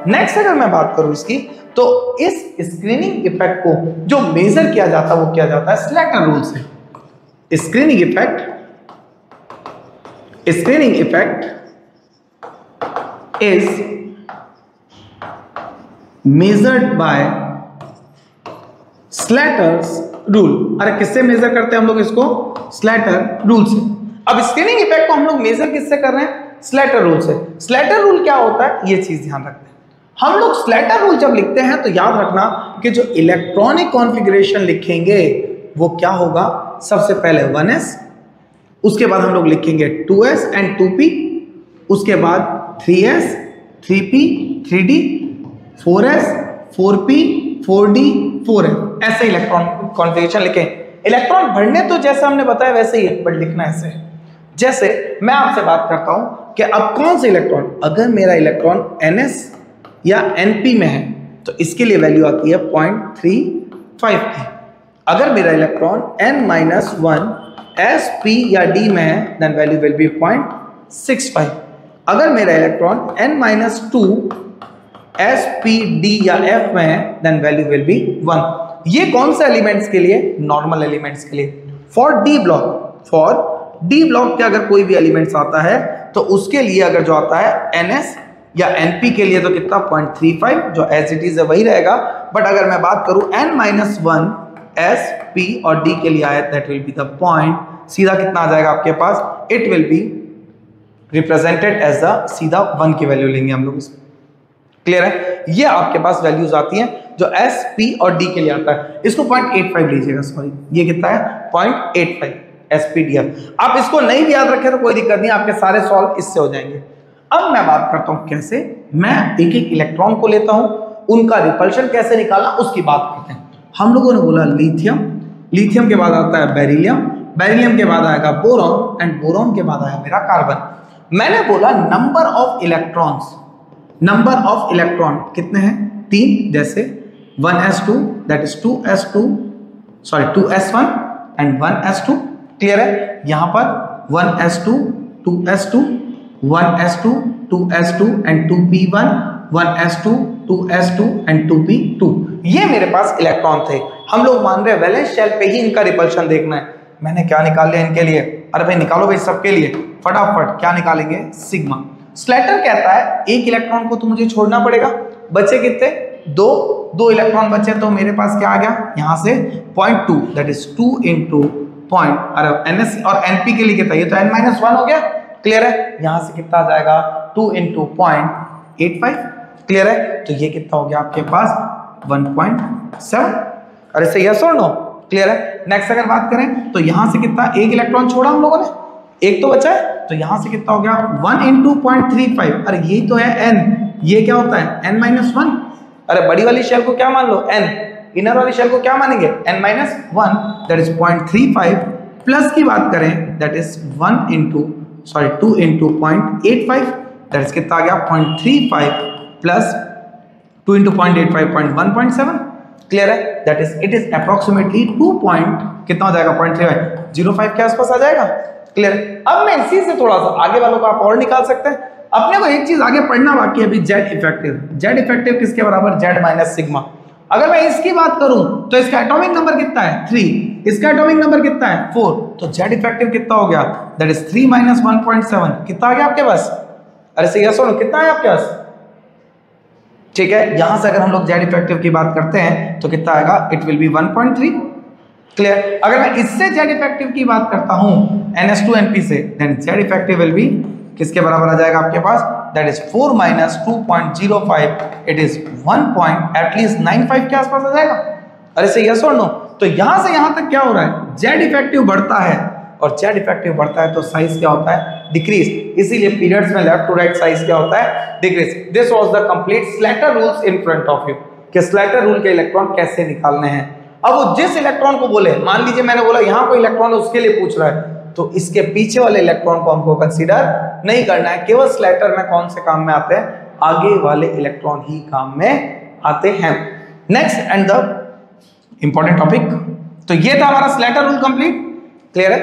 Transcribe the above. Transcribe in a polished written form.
Next अगर मैं बात करूं इसकी, तो इस स्क्रीनिंग इफेक्ट को जो मेजर किया जाता है वो किया जाता है स्लैटर रूल से। Screening effect is measured by Slater's rule. अरे किससे मेजर करते हैं हम लोग इसको? स्लैटर रूल से। अब स्क्रीनिंग इफेक्ट को हम लोग मेजर किससे कर रहे हैं? स्लैटर रूल से। स्लैटर रूल क्या होता है ये चीज ध्यान रखते हैं। हम लोग स्लैटर रूल जब लिखते हैं तो याद रखना कि जो इलेक्ट्रॉनिक कॉन्फ़िगरेशन लिखेंगे वो क्या होगा? सबसे पहले 1s, उसके बाद हम लोग लिखेंगे 2s एंड 2p, उसके बाद 3s, 3p, 3d, 4s, 4p, 4d, 4n, ऐसे इलेक्ट्रॉन कॉन्फ़िगरेशन लिखें। इलेक्ट्रॉन भरने तो जैसे हमने बताया वैसे ही है, बट लिखना ऐसे है। जैसे मैं आपसे बात करता हूं कि अब कौन से इलेक्ट्रॉन, अगर मेरा इलेक्ट्रॉन ns या np में है तो इसके लिए वैल्यू आती है 0.35 की। अगर मेरा इलेक्ट्रॉन n-1 sp या d में है देन वैल्यू विल बी 0.65। अगर मेरा इलेक्ट्रॉन n-2 sp d या f में है देन वैल्यू विल बी 1। ये कौन से एलिमेंट्स के लिए? नॉर्मल एलिमेंट्स के लिए। फॉर डी ब्लॉक के अगर कोई भी एलिमेंट्स आता है तो उसके लिए अगर जो आता है ns या np के लिए तो कितना? 0.35, जो एज इट इज है वही रहेगा। बट अगर मैं बात करूं n-1 sp और d के लिए आया that will be the point, सीधा कितना आ जाएगा आपके पास? It will be represented as the सीधा 1 की वैल्यू लेंगे हम लोग इसमें। क्लियर है? ये आपके पास वैल्यूज आती हैं जो s, p और d के लिए आता है। इसको 0.85 लीजिएगा, सॉरी ये कितना है? 0.85 SPDF। आप इसको नहीं भी याद रखें तो कोई दिक्कत नहीं, आपके सारे सॉल्व इससे हो जाएंगे। अब मैं बात करता हूं कैसे मैं एक एक इलेक्ट्रॉन को लेता हूं, उनका रिपल्शन कैसे निकालना उसकी बात करते हैं। हम लोगों ने बोला लिथियम, लिथियम के बाद आता है बेरिलियम, बेरिलियम के बाद आएगा बोरॉन एंड बोरॉन के बाद आया मेरा कार्बन। मैंने बोला number of electrons, number of electron कितने हैं? 3, जैसे 1s2 that is 2s1 and 1s2। Clear है? यहां पर 1s2 2s2 1s2 2s2 and 2p1 1s2 2s2 and 2p2। ये मेरे पास इलेक्ट्रॉन थे। हम लोग मान रहे हैं वैलेंस शेल पे ही इनका रिपल्शन देखना है। मैंने क्या निकाल लिया इनके लिए? अरे भाई निकालो भाई सबके लिए फटाफट। क्या निकालेंगे? सिग्मा। स्लैटर कहता है एक इलेक्ट्रॉन को तो मुझे छोड़ना पड़ेगा। बचे कितने? 2 इलेक्ट्रॉन बचे, तो मेरे पास क्या आ गया यहां से? 0.2 दैट इज 2 इंटू पॉइंट। अरे ns और np के लिए कितना? ये तो n-1 हो गया। क्लियर है? यहां से कितना आ जाएगा? 2 इंटू 0.85। क्लियर है? तो ये कितना हो गया आपके पास? 1.7। अरे सही है, सो नो? क्लियर है? नेक्स्ट अगर बात करें तो यहां से कितना? एक इलेक्ट्रॉन छोड़ा हम लोगों ने, एक तो बचा है, तो यहां से कितना हो गया? 1 इंटू 0.35। अरे ये तो है n, ये क्या होता है? n-1। अरे बड़ी वाली शेल को क्या मान लो? n। इनर वाली शेल को क्या मानेंगे? n-1 that is 0.35। प्लस की बात करें that is 2 into 0.85 that is कितना आ गया? 0.35 प्लस 2 इंटू 0.85 1.7। क्लियर है? That is it is approximately 2 point कितना हो जाएगा? 0.35 05 के आसपास आ जाएगा। क्लियर? अब मैं इसी से थोड़ा सा आगे वालों को आप और निकाल सकते हैं। अपने को एक चीज आगे पढ़ना बाकी है अभी, जेड इफेक्टिव। जेड इफेक्टिव किसके बराबर? Z minus sigma. अगर मैं इसकी बात करूं तो इसका एटॉमिक नंबर कितना है? 3। इसका एटॉमिक नंबर कितना है? 4। तो जेड इफेक्टिव कितना हो गया? That is 3 minus 1.7। कितना आ गया आपके पास? अरे सही है, सुनो कितना है आपके पास? ठीक है, यहां से अगर हम लोग जेड इफेक्टिव की बात करते हैं तो कितना आएगा? It will B 1.3। क्लियर? अगर मैं इससे जेड इफेक्टिव की बात करता हूं ns2np से, then Z effective will be किसके बराबर आ जाएगा आपके पास? That is 4 minus 2.05। It is 1.95 के आसपास आ जाएगा। अरे सही है, सो नो? तो यहां से यहां तक क्या हो रहा है? जेड इफेक्टिव बढ़ता है, और जेड इफेक्टिव बढ़ता है तो साइज क्या होता है? डिक्रीज। इसीलिए पीरियड्स में लेफ्ट टू राइट साइज क्या होता है? Decrease. This was the complete Slater rules in front of you कि स्लैटर रूल के इलेक्ट्रॉन कैसे निकालने हैं। अब वो जिस इलेक्ट्रॉन को बोले, मान लीजिए मैंने बोला यहां कोई इलेक्ट्रॉन है उसके लिए पूछ रहा है, तो इसके पीछे वाले इलेक्ट्रॉन को हमको कंसीडर नहीं करना है। केवल स्लैटर में कौन से काम में आते हैं? आगे वाले इलेक्ट्रॉन ही काम में आते हैं। Next and the important topic, तो ये था हमारा स्लैटर रूल कंप्लीट। क्लियर है?